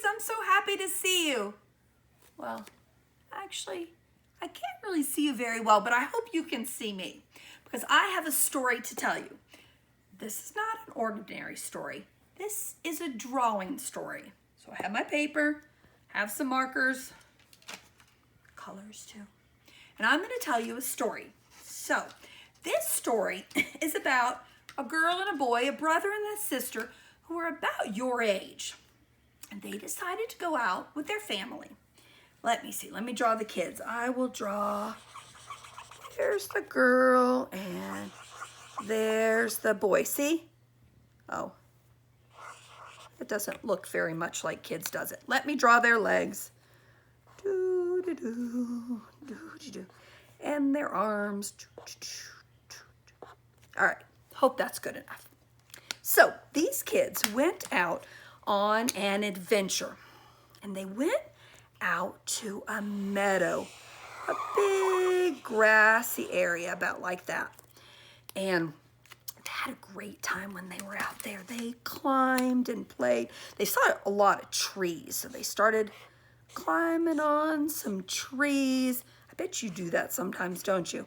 kids, I'm so happy to see you. Well, actually, I can't really see you very well, but I hope you can see me because I have a story to tell you. This is not an ordinary story. This is a drawing story. So I have my paper, have some markers, colors too. And I'm going to tell you a story. So this story is about a girl and a boy, a brother and a sister who were about your age. And they decided to go out with their family. Let me see. Let me draw the kids. I will draw. There's the girl and there's the boy. See? Oh. It doesn't look very much like kids, does it? Let me draw their legs. Do-do-do, do-do-do. And their arms. All right. Hope that's good enough. So these kids went out on an adventure. And they went out to a meadow, a big grassy area about like that. And they had a great time when they were out there. They climbed and played. They saw a lot of trees, so they started climbing on some trees. I bet you do that sometimes, don't you?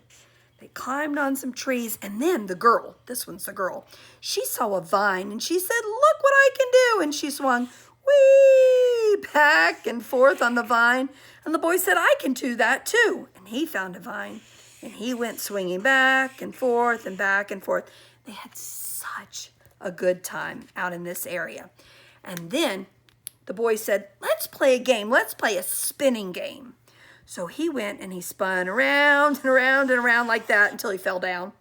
They climbed on some trees, and then the girl, this one's the girl, she saw a vine, and she said, "Look what I can do," and she swung wee back and forth on the vine. And the boy said, "I can do that too." And he found a vine and he went swinging back and forth and back and forth. They had such a good time out in this area. And then the boy said, "Let's play a game. Let's play a spinning game." So he went and he spun around and around and around like that until he fell down.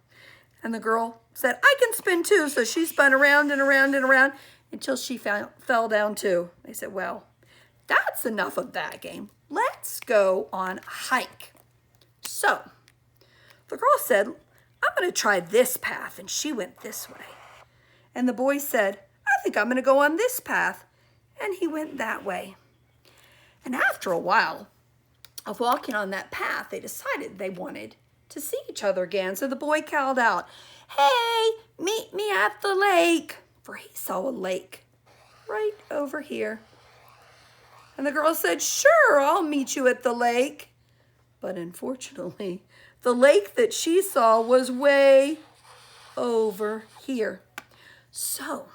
And the girl said, "I can spin too." So she spun around and around and around until she fell down too. They said, "Well, that's enough of that game. Let's go on a hike." So the girl said, "I'm going to try this path." And she went this way. And the boy said, "I think I'm going to go on this path." And he went that way. And after a while of walking on that path, they decided they wanted to see each other again. So the boy called out, "Hey, meet me at the lake." For he saw a lake right over here. And the girl said, "Sure, I'll meet you at the lake." But unfortunately, the lake that she saw was way over here. So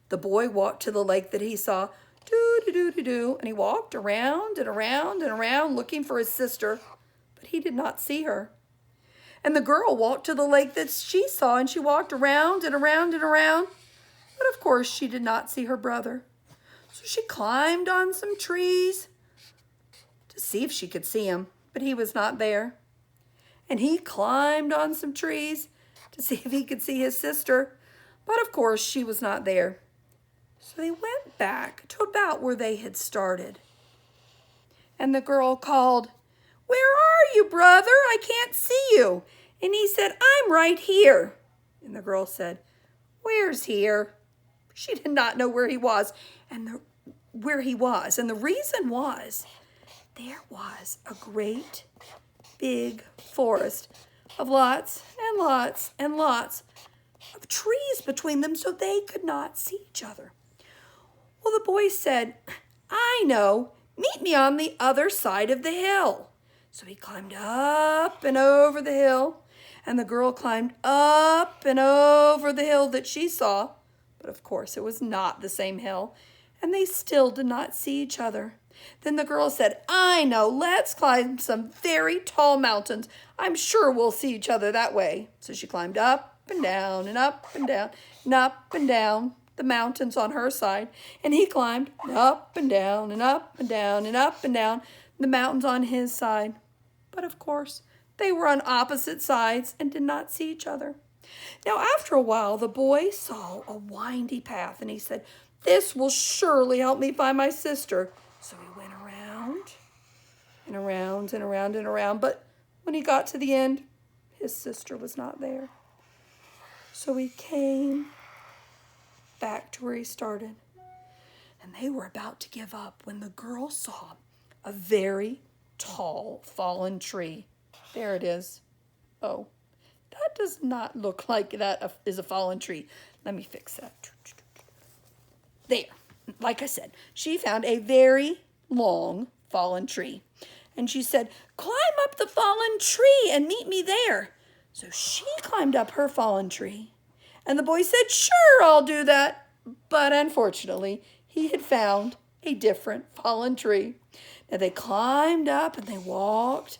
the boy walked to the lake that he saw, do-do-do-do-do, and he walked around and around and around looking for his sister, but he did not see her. And the girl walked to the lake that she saw, and she walked around and around and around, but of course she did not see her brother. So she climbed on some trees to see if she could see him, but he was not there. And he climbed on some trees to see if he could see his sister, but of course she was not there. So they went back to about where they had started. And the girl called, "Where are you, brother? I can't see you." And he said, "I'm right here." And the girl said, "Where's here?" She did not know where he was and the reason was there was a great big forest of lots and lots and lots of trees between them, so they could not see each other. Well, the boy said, "I know, meet me on the other side of the hill." So he climbed up and over the hill, and the girl climbed up and over the hill that she saw. But of course, it was not the same hill, and they still did not see each other. Then the girl said, "I know, let's climb some very tall mountains. I'm sure we'll see each other that way." So she climbed up and down and up and down and up and down the mountains on her side, and he climbed up and down and up and down and up and down the mountains on his side. But of course, they were on opposite sides and did not see each other. Now, after a while, the boy saw a windy path, and he said, "This will surely help me find my sister." So he went around and around and around and around, but when he got to the end, his sister was not there. So he came back to where he started, and they were about to give up when the girl saw a very tall fallen tree. There it is. Oh, that does not look like that is a fallen tree. Let me fix that. There. like I said, she found a very long fallen tree. And she said, climb up the fallen tree and meet me there. So she climbed up her fallen tree. And the boy said, sure, I'll do that. But unfortunately, he had found a different fallen tree. Now they climbed up and they walked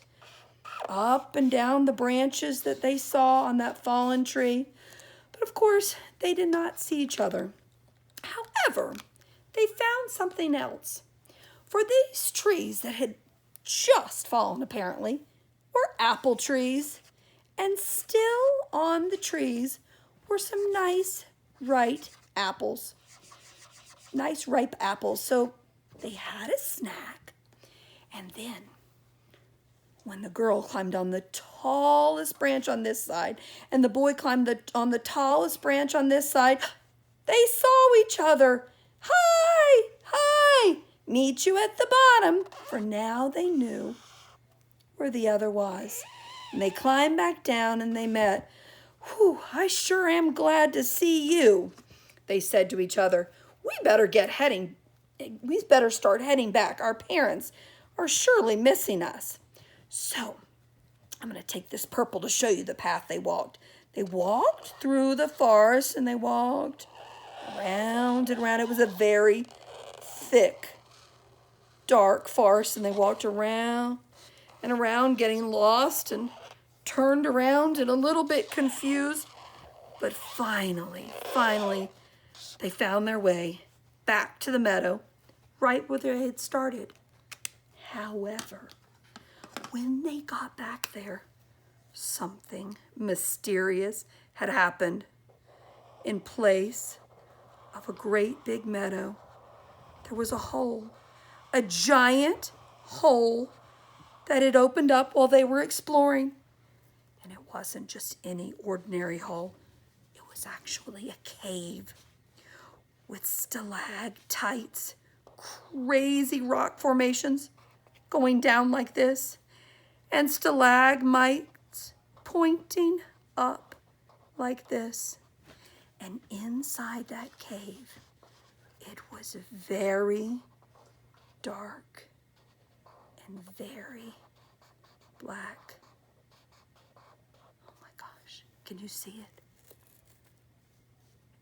up and down the branches that they saw on that fallen tree. But of course, they did not see each other. However, they found something else. For these trees that had just fallen, apparently, were apple trees. And still on the trees were some nice, ripe apples. Nice, ripe apples. So they had a snack. And then, when the girl climbed on the tallest branch on this side, and the boy climbed on the tallest branch on this side, they saw each other. Hi, hi, meet you at the bottom. For now they knew where the other was. And they climbed back down and they met. Whew, I sure am glad to see you, they said to each other. We better start heading back. Our parents are surely missing us. So, I'm going to take this purple to show you the path they walked. They walked through the forest and they walked around and around. It was a very thick, dark forest, and they walked around and around, getting lost and turned around and a little bit confused. But finally, they found their way back to the meadow, right where they had started. However, when they got back there, something mysterious had happened. In place of a great big meadow, there was a hole, a giant hole that had opened up while they were exploring. And it wasn't just any ordinary hole. It was actually a cave with stalactites, crazy rock formations going down like this, and stalagmites pointing up like this. And inside that cave, it was very dark and very black. Oh my gosh, can you see it?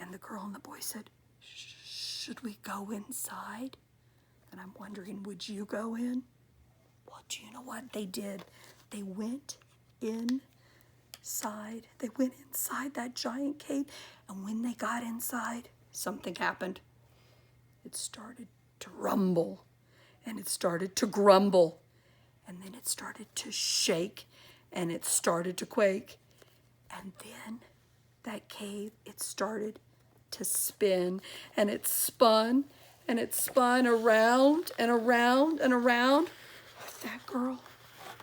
And the girl and the boy said, should we go inside? And I'm wondering, would you go in? Well, do you know what they did? They went inside. They went inside that giant cave. And when they got inside, something happened. It started to rumble. And it started to grumble. And then it started to shake. And it started to quake. And then that cave, it started to spin. And it spun. And it spun around and around and around with that girl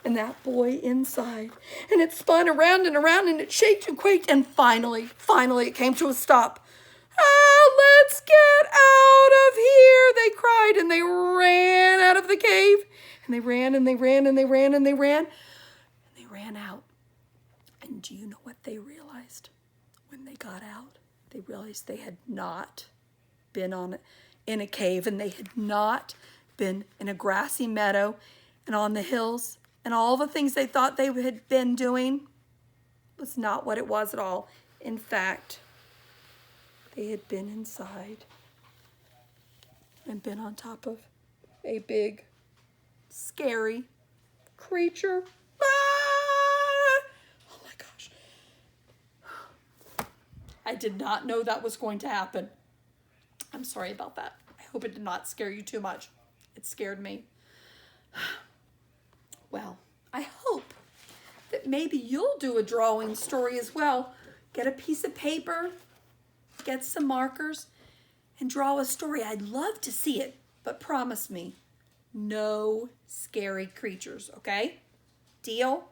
and that boy inside. And it spun around and around and it shaked and quaked. And finally it came to a stop. Ah, let's get out of here, they cried. And they ran out of the cave. And they ran and they ran and they ran and they ran. And they ran out. And do you know what they realized when they got out? They realized they had not been in a cave, and they had not been in a grassy meadow and on the hills, and all the things they thought they had been doing was not what it was at all. In fact, they had been inside and been on top of a big, scary creature. Ah! Oh my gosh. I did not know that was going to happen. I'm sorry about that. I hope it did not scare you too much. It scared me. Well, I hope that maybe you'll do a drawing story as well. Get a piece of paper, get some markers, and draw a story. I'd love to see it, but promise me, no scary creatures, okay? Deal?